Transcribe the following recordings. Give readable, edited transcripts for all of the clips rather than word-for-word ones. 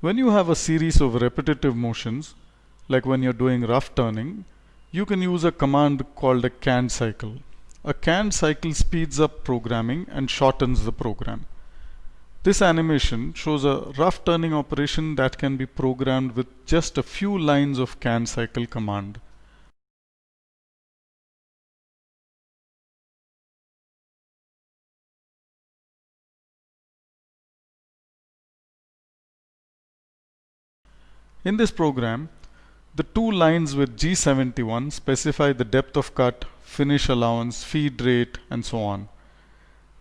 When you have a series of repetitive motions, like when you're doing rough turning, you can use a command called a can cycle. A can cycle speeds up programming and shortens the program. This animation shows a rough turning operation that can be programmed with just a few lines of can cycle command. In this program, the two lines with G71 specify the depth of cut, finish allowance, feed rate, and so on.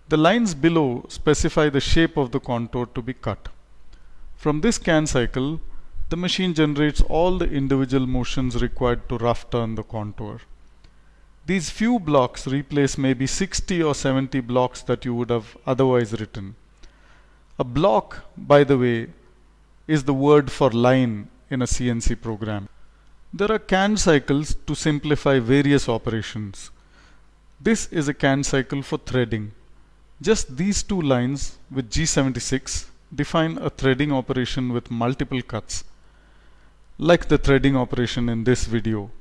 The lines below specify the shape of the contour to be cut. From this can cycle, the machine generates all the individual motions required to rough turn the contour. These few blocks replace maybe 60 or 70 blocks that you would have otherwise written. A block, by the way, is the word for line in a CNC program. There are can cycles to simplify various operations. This is a can cycle for threading. Just these two lines with G76 define a threading operation with multiple cuts, like the threading operation in this video.